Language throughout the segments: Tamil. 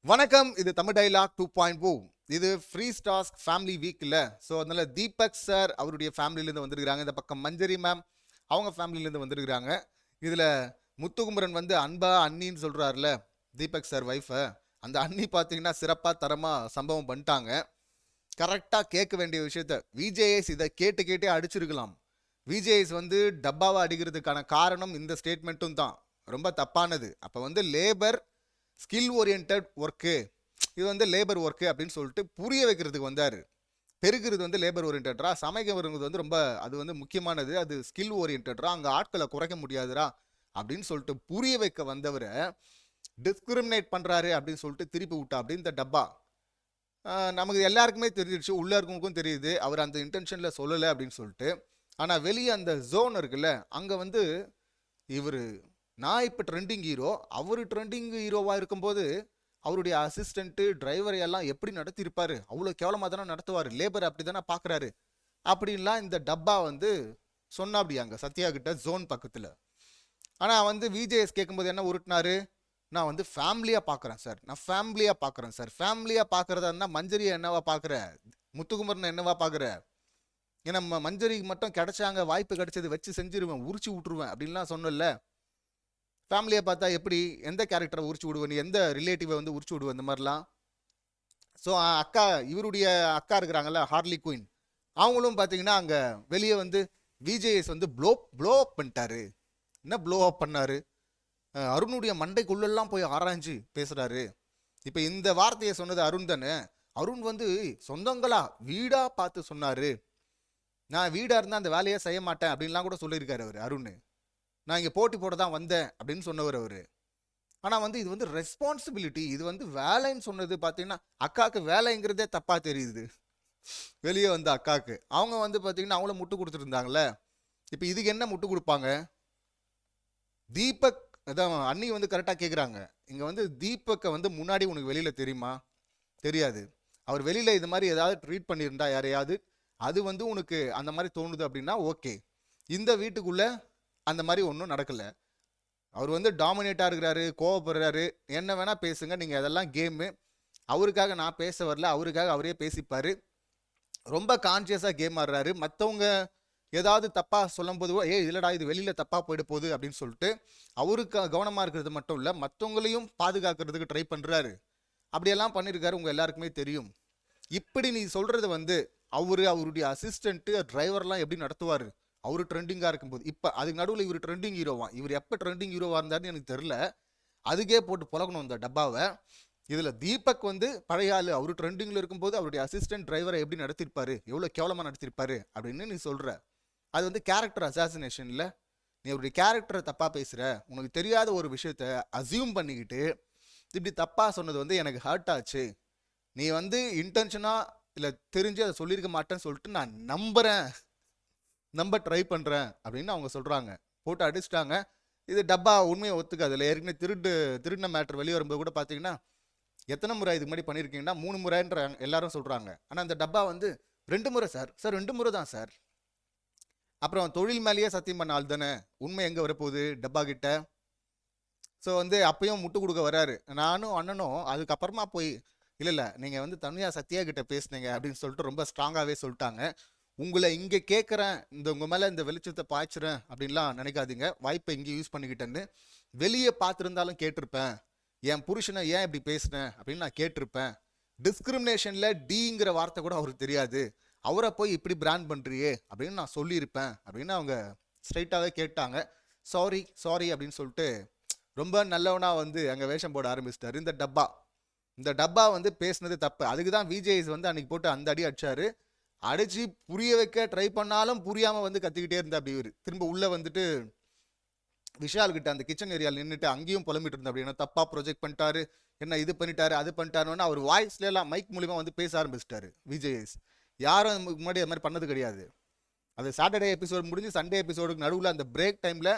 வணக்கம். இது தமிழ் டைலாக் 2.0. இது ஃப்ரீ டாஸ்க் ஃபேமிலி வீக்ல. ஸோ அதனால தீபக் சார் அவருடைய ஃபேமிலியிலேருந்து வந்திருக்கிறாங்க. இந்த பக்கம் மஞ்சரி மேம் அவங்க ஃபேமிலியிலேருந்து வந்திருக்கிறாங்க. இதில் முத்துகுமரன் வந்து அன்பா அண்ணின்னு சொல்கிறாருல தீபக் சார் ஒய்ஃபை. அந்த அண்ணி பார்த்தீங்கன்னா சிறப்பாக தரமாக சம்பவம் பண்ணிட்டாங்க. கரெக்டாக கேட்க வேண்டிய விஷயத்த விஜேஎஸ் இதை கேட்டே அடிச்சிருக்கலாம். விஜேஎஸ் வந்து டப்பாவை அடிக்கிறதுக்கான காரணம் இந்த ஸ்டேட்மெண்ட்டும் தான் ரொம்ப தப்பானது. அப்போ வந்து லேபர் ஸ்கில் ஓரியன்ட் ஒர்க்கு, இது வந்து லேபர் ஒர்க்கு அப்படின்னு சொல்லிட்டு புரிய வைக்கிறதுக்கு வந்தார். பெருகிறது வந்து லேபர் ஓரியன்டா, சமைக்கிறது வந்து ரொம்ப அது வந்து முக்கியமானது, அது ஸ்கில் ஓரியன்டா, அங்கே ஆட்களை குறைக்க முடியாதுரா அப்படின்னு சொல்லிட்டு புரிய வைக்க வந்தவரை டிஸ்கிரிமினேட் பண்ணுறாரு அப்படின்னு சொல்லிட்டு திருப்பி விட்டா. அப்படின்னு இந்த டப்பா நமக்கு எல்லாருக்குமே தெரிஞ்சிடுச்சு, உள்ள இருக்கவங்களுக்கும் தெரியுது அவர் அந்த இன்டென்ஷனில் சொல்லலை அப்படின்னு சொல்லிட்டு. ஆனால் வெளியே அந்த ஜோன் இருக்குல்ல, அங்கே வந்து இவர் நான் இப்போ ட்ரெண்டிங் ஹீரோ, அவர் ட்ரெண்டிங் ஹீரோவாக இருக்கும்போது அவருடைய அசிஸ்டண்ட்டு டிரைவரை எல்லாம் எப்படி நடத்தியிருப்பார், அவ்வளோ கேவலமாக தானே நடத்துவார், லேபர் அப்படி தானே பார்க்குறாரு அப்படின்லாம் இந்த டப்பா வந்து சொன்னா. அப்படி அங்கே சத்யா கிட்ட ஜோன் பக்கத்தில். ஆனால் வந்து விஜேஎஸ் கேட்கும்போது என்ன உருட்டினாரு, நான் வந்து ஃபேமிலியாக பார்க்குறேன் சார், நான் ஃபேமிலியாக பார்க்குறேன் சார். ஃபேமிலியாக பார்க்குறதா இருந்தால் மஞ்சரியை என்னவா பார்க்குற, முத்துக்குமரனை என்னவா பார்க்குற, ஏன்னா மஞ்சரிக்கு மட்டும் கிடைச்சாங்க, வாய்ப்பு கிடைச்சது வச்சு செஞ்சிருவேன், உரிச்சு விட்டுருவேன் அப்படின்லாம் சொன்னல. ஃபேமிலியை பார்த்தா எப்படி, எந்த கேரக்டரை உரிச்சு விடுவேன், எந்த ரிலேட்டிவை வந்து உரிச்சு விடுவேன் இந்த மாதிரிலாம். ஸோ அக்கா, இவருடைய அக்கா இருக்கிறாங்கல்ல ஹார்லி குயின், அவங்களும் பார்த்தீங்கன்னா அங்கே வெளியே வந்து விஜேஎஸ் வந்து ப்ளோ அப் பண்ணிட்டாரு. என்ன ப்ளோ அப் பண்ணாரு, அருணுடைய மண்டைக்குள்ளெல்லாம் போய் ஆராய்ஞ்சு பேசுகிறாரு. இப்போ இந்த வார்த்தையை சொன்னது அருண் தானே. அருண் வந்து சொந்தங்களா வீடாக பார்த்து சொன்னார், நான் வீடாக இருந்தால் அந்த வேலையை செய்ய மாட்டேன் அப்படின்லாம் கூட சொல்லியிருக்காரு அவர் அருண். நான் இங்கே போட்டி போட தான் வந்தேன் அப்படின்னு சொன்னவர் அவர். ஆனால் வந்து இது வந்து ரெஸ்பான்சிபிலிட்டி, இது வந்து வேலைன்னு சொன்னது பார்த்தீங்கன்னா அக்காவுக்கு வேலைங்கிறதே தப்பாக தெரியுது. வெளியே வந்து அக்காவுக்கு அவங்க வந்து பார்த்தீங்கன்னா அவங்கள முட்டு கொடுத்துருந்தாங்களே, இப்போ இதுக்கு என்ன முட்டு கொடுப்பாங்க. தீபக் அதான் அண்ணி வந்து கரெக்டாக கேட்குறாங்க, இங்கே வந்து தீபக்கை வந்து முன்னாடி உனக்கு வெளியில் தெரியுமா, தெரியாது. அவர் வெளியில் இது மாதிரி ஏதாவது ட்ரீட் பண்ணியிருந்தா யாரையாவது, அது வந்து உனக்கு அந்த மாதிரி தோணுது அப்படின்னா ஓகே. இந்த வீட்டுக்குள்ளே அந்த மாதிரி ஒன்றும் நடக்கலை. அவர் வந்து டாமினேட்டாக இருக்கிறாரு, கோவப்படுறாரு, என்ன வேணால் பேசுங்க, நீங்கள் அதெல்லாம் கேமு, அவருக்காக நான் பேச வரல, அவருக்காக அவரே பேசிப்பார். ரொம்ப கான்சியஸாக கேம் ஆடுறாரு. மற்றவங்க ஏதாவது தப்பாக சொல்லும் போது இல்லைடா இது வெளியில் தப்பாக போயிட போகுது அப்படின்னு சொல்லிட்டு அவருக்கு கவனமாக இருக்கிறது மட்டும் இல்லை, மற்றவங்களையும் பாதுகாக்கிறதுக்கு ட்ரை பண்ணுறாரு. அப்படியெல்லாம் பண்ணியிருக்காரு, உங்கள் எல்லாருக்குமே தெரியும். இப்படி நீ சொல்கிறது வந்து அவருடைய அசிஸ்டண்ட்டு டிரைவர்லாம் எப்படி நடத்துவார், அவர் ட்ரெண்டிங்காக இருக்கும்போது. இப்போ அதுக்கு நடுவில் இவர் ட்ரெண்டிங் ஹீரோவா, இவர் எப்போ ட்ரெண்டிங் ஹீரோவாக இருந்தாருன்னு எனக்கு தெரில. அதுக்கே போட்டு புழகணும் இந்த டப்பாவை. இதில் தீபக் வந்து பழைய ஆள், அவர் ட்ரெண்டிங்கில் இருக்கும்போது அவருடைய அசிஸ்டன்ட் டிரைவரை எப்படி நடத்திருப்பாரு, எவ்வளோ கேவலமாக நடத்திருப்பாரு அப்படின்னு நீ சொல்கிற. அது வந்து கேரக்டர் அசாசினேஷன்ல. நீ அவருடைய கேரக்டரை தப்பாக பேசுகிற, உனக்கு தெரியாத ஒரு விஷயத்த அசியூம் பண்ணிக்கிட்டு இப்படி தப்பாக சொன்னது வந்து எனக்கு ஹர்ட் ஆச்சு. நீ வந்து இன்டென்ஷனாக இல்லை தெரிஞ்சு அதை சொல்லியிருக்க மாட்டேன்னு சொல்லிட்டு நான் நம்ப ட்ரை பண்ணுறேன் அப்படின்னு அவங்க சொல்கிறாங்க. போட்டு அடிச்சிட்டாங்க. இது டப்பா உண்மையை ஒத்துக்காது. அதில் ஏற்கனவே திருடின மேட்ரு வெளியே வரும்போது கூட பார்த்தீங்கன்னா எத்தனை முறை இதுக்கு முன்னாடி பண்ணியிருக்கீங்கன்னா 3 முறைன்ற எல்லாரும் சொல்கிறாங்க. ஆனால் அந்த டப்பா வந்து 2 முறை சார், 2 முறை தான் சார். அப்புறம் தொழில் மேலேயே சத்தியம் பண்ண ஆள் தானே, உண்மை எங்கே வரப்போகுது டப்பா கிட்ட. ஸோ வந்து அப்பயும் முட்டு கொடுக்க வராரு. நானும் அண்ணனும் அதுக்கப்புறமா போய் இல்லை நீங்கள் வந்து தனியாக சத்யா கிட்ட பேசுனீங்க அப்படின்னு சொல்லிட்டு ரொம்ப ஸ்ட்ராங்காகவே சொல்லிட்டாங்க. உங்களை இங்கே கேட்குறேன், உங்கள் மேலே இந்த வெளிச்சத்தை பாய்ச்சுறேன் அப்படின்லாம் நினைக்காதீங்க, வாய்ப்பை இங்கே யூஸ் பண்ணிக்கிட்டேன்னு. வெளியே பார்த்துருந்தாலும் கேட்டிருப்பேன், என் புருஷனை ஏன் இப்படி பேசுனேன் அப்படின்னு நான் கேட்டிருப்பேன். டிஸ்கிரிமினேஷனில் டிங்கிற வார்த்தை கூட அவருக்கு தெரியாது, அவரை போய் இப்படி பிராண்ட் பண்ணுறியே அப்படின்னு நான் சொல்லியிருப்பேன் அப்படின்னு அவங்க ஸ்ட்ரைட்டாகவே கேட்டாங்க. சாரி அப்படின்னு சொல்லிட்டு ரொம்ப நல்லவனாக வந்து அங்கே வேஷம் போட ஆரம்பிச்சிட்டாரு இந்த டப்பா வந்து பேசுனது தப்பு. அதுக்கு தான் விஜேஎஸ் வந்து அன்னைக்கு போட்டு அந்த அடி அடிச்சாரு. அடிச்சு புரிய வைக்க ட்ரை பண்ணாலும் புரியாமல் வந்து கத்திக்கிட்டே இருந்தா. அப்படி இவர் திரும்ப உள்ளே வந்துட்டு விஷால் கிட்ட அந்த கிச்சன் ஏரியாவில் நின்றுட்டு அங்கேயும் புலம்பிட்டு இருந்தா. அப்படி என்ன தப்பாக ப்ரொஜெக்ட் பண்ணிட்டாரு, என்ன இது பண்ணிட்டாரு அது பண்ணிட்டாருன்னு அவர் வாய்ஸ்லாம் மைக் மூலிமா வந்து பேச ஆரம்பிச்சிட்டாரு விஜேஎஸ். யாரும் முன்னாடி அது மாதிரி பண்ணது கிடையாது. அது சாட்டர்டே எபிசோடு முடிஞ்சு சண்டே எபிசோடுக்கு நடுவில் அந்த பிரேக் டைமில்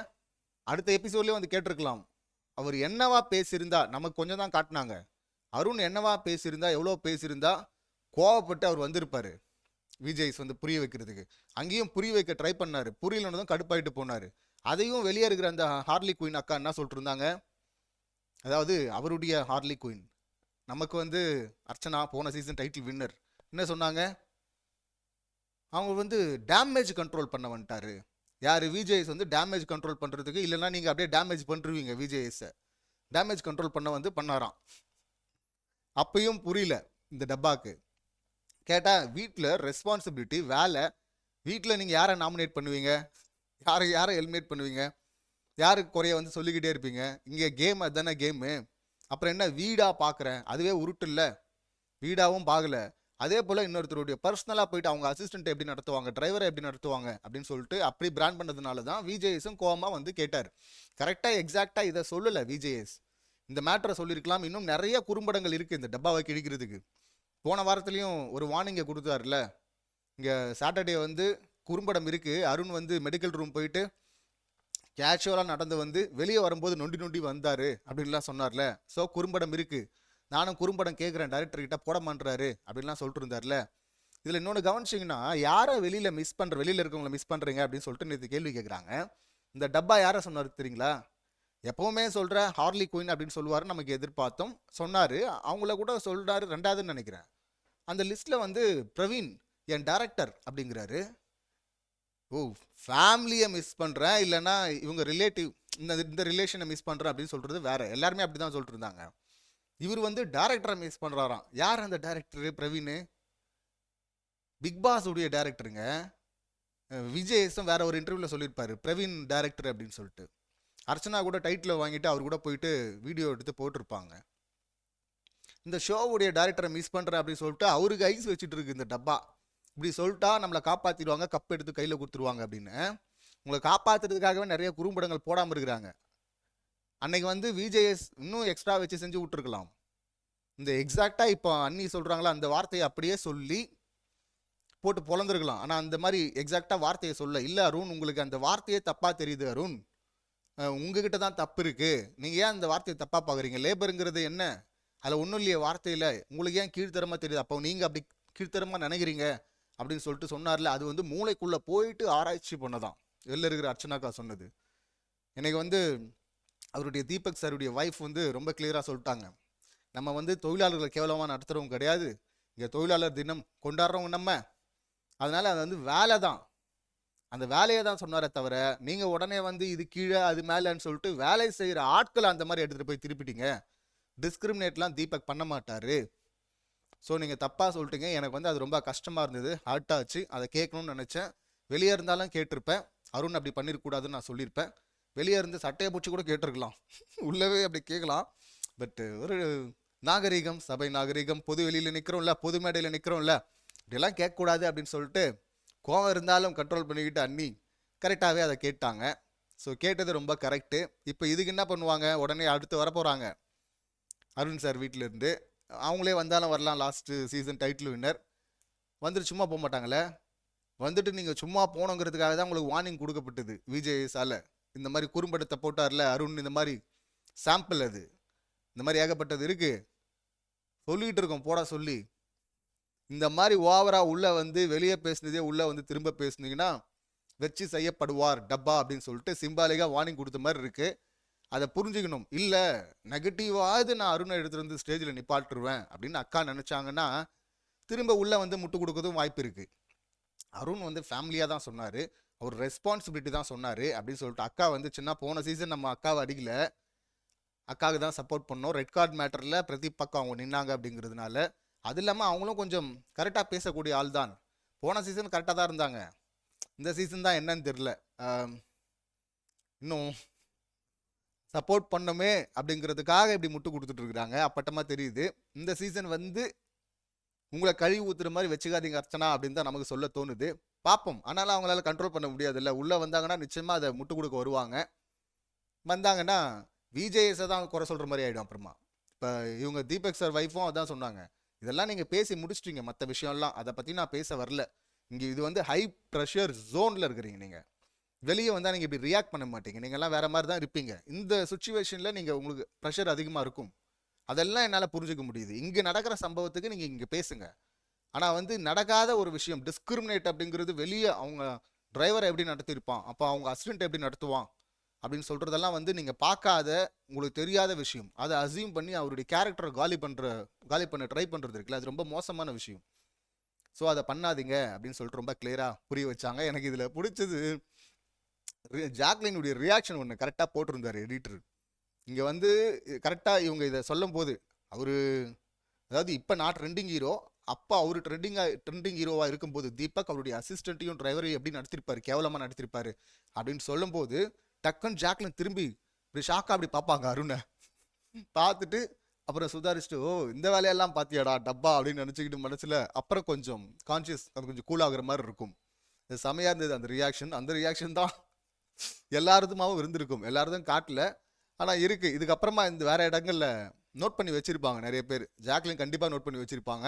அடுத்த எபிசோட்லேயே வந்து கேட்டிருக்கலாம், அவர் என்னவா பேசியிருந்தா. நமக்கு கொஞ்சம் தான் காட்டினாங்க, அருண் என்னவா பேசியிருந்தா, எவ்வளோ பேசியிருந்தா கோவப்பட்டு அவர் வந்திருப்பார் விஜய்ஸ் வந்து புரிய வைக்கிறதுக்கு. அங்கேயும் புரிய வைக்க ட்ரை பண்ணார், புரியலன்னு கடுப்பாயிட்டு போனார். அதையும் வெளியே இருக்கிற அந்த ஹார்லி குயின் அக்கா என்ன சொல்லிட்டு இருந்தாங்க, அதாவது அவருடைய ஹார்லி குயின் நமக்கு வந்து அர்ச்சனா போன சீசன் டைட்டில் வின்னர் என்ன சொன்னாங்க, அவங்க வந்து டேமேஜ் கண்ட்ரோல் பண்ண வந்துட்டாரு. யார் விஜேஎஸ் வந்து டேமேஜ் கண்ட்ரோல் பண்ணுறதுக்கு, இல்லைன்னா நீங்கள் அப்படியே டேமேஜ் பண்ணுருவீங்க விஜேஎஸை, டேமேஜ் கண்ட்ரோல் பண்ண வந்து பண்ணாராம். அப்பையும் புரியல இந்த டப்பாக்கு. கேட்டால் வீட்டில் ரெஸ்பான்சிபிலிட்டி வேலை, வீட்டில் நீங்கள் யாரை நாமினேட் பண்ணுவீங்க, யாரை எலிமினேட் பண்ணுவீங்க, யாருக்கு குறைய வந்து சொல்லிக்கிட்டே இருப்பீங்க. இங்கே கேம் அதுதானே கேமு. அப்புறம் என்ன வீடாக பார்க்குறேன், அதுவே உருட்டு இல்லை, வீடாகவும் பார்க்கல. அதே போல் இன்னொருத்தருடைய பர்சனலாக போயிட்டு அவங்க அசிஸ்டண்ட்டை எப்படி நடத்துவாங்க, டிரைவரை எப்படி நடத்துவாங்க அப்படின்னு சொல்லிட்டு அப்படி பிராண்ட் பண்ணதுனால தான் விஜேஎஸும் கோவமாக வந்து கேட்டார். கரெக்டாக எக்ஸாக்டாக இதை சொல்லலை விஜேஎஸ், இந்த மேட்டரை சொல்லியிருக்கலாம். இன்னும் நிறைய குறும்படங்கள் இருக்குது இந்த டப்பாவை கிழிக்கிறதுக்கு. போன வாரத்துலேயும் ஒரு வார்னிங்கை கொடுத்தாருல, இங்கே சாட்டர்டே வந்து குறும்படம் இருக்குது, அருண் வந்து மெடிக்கல் ரூம் போயிட்டு கேஷுவலாக நடந்து வந்து வெளியே வரும்போது நொண்டி நொண்டி வந்தார் அப்படின்லாம் சொன்னார்ல. ஸோ குறும்படம் இருக்குது, நானும் குறும்படம் கேட்குறேன் டைரக்டர்கிட்ட போட மாட்டுறாரு அப்படின்லாம் சொல்லிட்டு இருந்தார்ல. இதில் இன்னொன்று கவனிச்சிங்கன்னா, யாரை வெளியில் வெளியில் இருக்கவங்களை மிஸ் பண்ணுறீங்க அப்படின்னு சொல்லிட்டு நேற்று கேள்வி கேட்குறாங்க. இந்த டப்பா யாரை சொன்னார் தெரியுங்களா? எப்போவுமே சொல்கிற ஹார்லி குயின் அப்படின்னு சொல்லுவார், நமக்கு எதிர்பார்த்தோம் சொன்னார். அவங்கள கூட சொல்கிறாரு ரெண்டாவதுன்னு நினைக்கிறேன். அந்த லிஸ்ட்டில் வந்து பிரவீன் என் டைரக்டர் அப்படிங்கிறாரு. ஓ, ஃபேமிலியை மிஸ் பண்ணுறேன், இல்லைன்னா இவங்க ரிலேட்டிவ் இந்த ரிலேஷனை மிஸ் பண்ணுறேன் அப்படின்னு சொல்கிறது வேறு. எல்லாருமே அப்படி தான் சொல்லிட்டு இருந்தாங்க. இவர் வந்து டேரக்டரை மிஸ் பண்ணுறாராம். யார் அந்த டேரக்டரு? பிரவீன், பிக் பாஸ் உடைய டேரக்டருங்க. விஜேஎஸும் வேற ஒரு இன்டர்வியூவில் சொல்லியிருப்பாரு பிரவீன் டேரக்டர் அப்படின்னு சொல்லிட்டு. அர்ச்சனா கூட டைட்டில் வாங்கிட்டு அவர் கூட போயிட்டு வீடியோ எடுத்து போட்டிருப்பாங்க. இந்த ஷோவுடைய டேரக்டரை மிஸ் பண்ணுறேன் அப்படின்னு சொல்லிட்டு அவருக்கு ஐஸ் வச்சுட்டு இருக்கு இந்த டப்பா. இப்படி சொல்லிட்டா நம்மளை காப்பாற்றிடுவாங்க, கப் எடுத்து கையில் கொடுத்துருவாங்க அப்படின்னு. உங்களை காப்பாற்றுறதுக்காகவே நிறைய குறும்படங்கள் போடாமல் இருக்கிறாங்க. அன்னைக்கு வந்து விஜேஎஸ் இன்னும் எக்ஸ்ட்ரா வச்சு செஞ்சு விட்டுருக்கலாம். இந்த எக்ஸாக்டாக இப்போ அண்ணி சொல்கிறாங்களா அந்த வார்த்தையை அப்படியே சொல்லி போட்டு பொழந்துருக்கலாம். ஆனால் அந்த மாதிரி எக்ஸாக்டாக வார்த்தையை சொல்ல. இல்லை அருண், உங்களுக்கு அந்த வார்த்தையே தப்பாக தெரியுது அருண், உங்ககிட்ட தான் தப்பு இருக்குது, நீங்கள் ஏன் அந்த வார்த்தையை தப்பாக பார்க்குறீங்க, லேபருங்கிறது என்ன, அதில் ஒன்றும் இல்லையே வார்த்தையில், உங்களுக்கு ஏன் கீழ்த்தரமாக தெரியுது, அப்போ நீங்கள் அப்படி கீழ்த்தரமாக நினைக்கிறீங்க அப்படின்னு சொல்லிட்டு சொன்னார்ல. அது வந்து மூளைக்குள்ளே போயிட்டு ஆராய்ச்சி பண்ணதான் வெளில இருக்கிற அர்ச்சனாக்கா சொன்னது. எனக்கு வந்து அவருடைய தீபக் சாருடைய ஒய்ஃப் வந்து ரொம்ப கிளியராக சொல்லிட்டாங்க, நம்ம வந்து தொழிலாளர்களை கேவலமாக நடத்துகிறவங்க கிடையாது, இங்கே தொழிலாளர் தினம் கொண்டாடுறவங்க நம்ம, அதனால் அது வந்து வேலை தான், அந்த வேலையை தான் சொன்னாரே தவிர நீங்கள் உடனே வந்து இது கீழே அது மேலேன்னு சொல்லிட்டு வேலை செய்கிற ஆட்களை அந்த மாதிரி எடுத்துகிட்டு போய் திருப்பிட்டீங்க. டிஸ்கிரிமினேட்லாம் தீபக் பண்ண மாட்டார். ஸோ நீங்கள் தப்பாக சொல்லிட்டீங்க. எனக்கு வந்து அது ரொம்ப கஷ்டமாக இருந்தது, ஹார்ட்டாச்சு, அதை கேட்கணும்னு நினச்சேன். வெளியே இருந்தாலும் கேட்டிருப்பேன், அருண் அப்படி பண்ணிருக்கூடாதுன்னு நான் சொல்லியிருப்பேன். வெளியே இருந்து சட்டையை பூச்சி கூட கேட்டிருக்கலாம், உள்ளவே அப்படி கேட்கலாம். பட் ஒரு நாகரிகம், சபை நாகரிகம், பொது வெளியில் நிற்கிறோம்ல, பொது மேடையில் நிற்கிறோம்ல, இப்படியெல்லாம் கேட்கக்கூடாது அப்படின்னு சொல்லிட்டு கோவம் இருந்தாலும் கண்ட்ரோல் பண்ணிக்கிட்டு அண்ணி கரெக்டாகவே அதை கேட்டாங்க. ஸோ கேட்டது ரொம்ப கரெக்டு. இப்போ இதுக்கு என்ன பண்ணுவாங்க, உடனே அடுத்து வரப்போகிறாங்க அருண் சார் வீட்டிலேருந்து. அவங்களே வந்தாலும் வரலாம், லாஸ்ட்டு சீசன் டைட்டில் வின்னர் வந்துட்டு சும்மா போக மாட்டாங்களே. வந்துட்டு நீங்கள் சும்மா போனோங்கிறதுக்காக தான் உங்களுக்கு வார்னிங் கொடுக்கப்பட்டது விஜேஎஸால். இந்த மாதிரி குறும்படத்தை போட்டார்ல அருண், இந்த மாதிரி சாம்பிள், அது இந்த மாதிரி ஏகப்பட்டது இருக்குது சொல்லிகிட்டு இருக்கோம் போட சொல்லி. இந்த மாதிரி ஓவராக உள்ளே வந்து வெளியே பேசுனதே உள்ளே வந்து திரும்ப பேசுனீங்கன்னா வச்சு செய்யப்படுவார் டப்பா அப்படின்னு சொல்லிட்டு சிம்பாலிக்காக வார்னிங் கொடுத்த மாதிரி இருக்குது. அதை புரிஞ்சுக்கணும். இல்லை நெகட்டிவாவது நான் அருணை எடுத்துகிட்டு வந்து ஸ்டேஜில் நிப்பாட்டுருவேன் அப்படின்னு அக்கா நினச்சாங்கன்னா திரும்ப உள்ளே வந்து முட்டு கொடுக்கறதும் வாய்ப்பு இருக்குது. அருண் வந்து ஃபேமிலியாக தான் சொன்னார், அவர் ரெஸ்பான்சிபிலிட்டி தான் சொன்னார் அப்படின்னு சொல்லிட்டு அக்கா வந்து சின்ன போன சீசன் நம்ம அக்காவை அடிக்கல, அக்காவுக்கு தான் சப்போர்ட் பண்ணோம். ரெட் கார்டு மேட்டரில் பிரதி பக்கம் அவங்க நின்னாங்க அப்படிங்கிறதுனால. அது இல்லாமல் அவங்களும் கொஞ்சம் கரெக்டாக பேசக்கூடிய ஆள் தான். போன சீசன் கரெக்டாக தான் இருந்தாங்க, இந்த சீசன் தான் என்னன்னு தெரில, இன்னும் சப்போர்ட் பண்ணோமே அப்படிங்கிறதுக்காக இப்படி முட்டு கொடுத்துட்ருக்குறாங்க, அப்பட்டமாக தெரியுது. இந்த சீசன் வந்து உங்களை கழுவி ஊற்றுற மாதிரி வச்சுக்காதீங்க அர்ச்சனா அப்படின்னு தான் நமக்கு சொல்ல தோணுது. பார்ப்போம். ஆனாலும் அவங்களால கண்ட்ரோல் பண்ண முடியாதுல்ல. உள்ளே வந்தாங்கன்னா நிச்சயமாக அதை முட்டு கொடுக்க வருவாங்க. வந்தாங்கன்னா விஜேஎஸை தான் குறை சொல்கிற மாதிரி ஆகிடும். அப்புறமா இப்போ இவங்க தீபக் சார் ஒய்ஃபும் அதான் சொன்னாங்க, இதெல்லாம் நீங்கள் பேசி முடிச்சிட்டிங்க, மற்ற விஷயம்லாம் அதை பற்றி நான் பேச வரல. இங்கே இது வந்து ஹை ப்ரெஷர் ஜோனில் இருக்கிறீங்க, நீங்கள் வெளியே வந்தால் நீங்கள் இப்படி ரியாக்ட் பண்ண மாட்டீங்க, நீங்கள்லாம் வேறு மாதிரி தான் இருப்பீங்க. இந்த சுச்சுவேஷனில் நீங்கள் உங்களுக்கு ப்ரெஷர் அதிகமாக இருக்கும், அதெல்லாம் என்னால் புரிஞ்சுக்க முடியுது. இங்கே நடக்கிற சம்பவத்துக்கு நீங்கள் இங்கே பேசுங்க. ஆனால் வந்து நடக்காத ஒரு விஷயம் டிஸ்கிரிமினேட் அப்படிங்கிறது வெளியே அவங்க டிரைவரை எப்படி நடத்தியிருப்பான், அப்போ அவங்க அசிஸ்டண்ட் எப்படி நடத்துவான் அப்படின்னு சொல்கிறதெல்லாம் வந்து நீங்கள் பார்க்காத, உங்களுக்கு தெரியாத விஷயம். அதை அசியூம் பண்ணி அவருடைய கேரக்டரை காலி பண்ண ட்ரை பண்ணுறது இருக்குல்ல, அது ரொம்ப மோசமான விஷயம். ஸோ அதை பண்ணாதீங்க அப்படின்னு சொல்லிட்டு ரொம்ப கிளியராக புரிய வச்சாங்க. எனக்கு இதில் பிடிச்சது ஜாக்லினுடைய ரியாக்ஷன் ஒன்று கரெக்டாக போட்டிருந்தார் எடிட்டர். இங்கே வந்து கரெக்டாக இவங்க இதை சொல்லும் போது அவர், அதாவது இப்போ நான் ட்ரெண்டிங் ஹீரோ, அப்போ அவர் ட்ரெண்டிங் ஹீரோவாக இருக்கும்போது தீபக் அவருடைய அசிஸ்டண்ட்டையும் டிரைவரையும் எப்படி நடத்திருப்பாரு, கேவலமாக நடத்திருப்பாரு அப்படின்னு சொல்லும்போது டக்குன்னு ஜாக்லின் திரும்பி இப்படி ஷாக்கா அப்படி பார்ப்பாங்க அருணை. பார்த்துட்டு அப்புறம் சுதாரிச்சுட்டு, ஓ இந்த வேலையெல்லாம் பார்த்தியாடா டப்பா அப்படின்னு நினச்சிக்கிட்டு மனசில் அப்புறம் கொஞ்சம் கான்ஷியஸ், அது கொஞ்சம் கூலாகிற மாதிரி இருக்கும். இது செமையாக இருந்தது அந்த ரியாக்ஷன். அந்த ரியாக்ஷன் தான் எல்லாருதுமாவும் இருந்திருக்கும், எல்லாருதும் காட்டல, ஆனால் இருக்குது. இதுக்கப்புறமா இந்த வேறு இடங்களில் நோட் பண்ணி வச்சுருப்பாங்க நிறைய பேர். ஜாக்லின் கண்டிப்பாக நோட் பண்ணி வச்சுருப்பாங்க.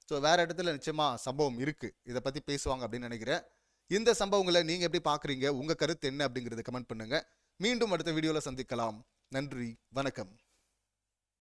ஸோ வேறு இடத்துல நிச்சயமாக சம்பவம் இருக்குது, இதை பற்றி பேசுவாங்க அப்படின்னு நினைக்கிறேன். இந்த சம்பவங்களை நீங்கள் எப்படி பார்க்குறீங்க, உங்கள் கருத்து என்ன அப்படிங்கிறத கமெண்ட் பண்ணுங்கள். மீண்டும் அடுத்த வீடியோவில் சந்திக்கலாம். நன்றி, வணக்கம்.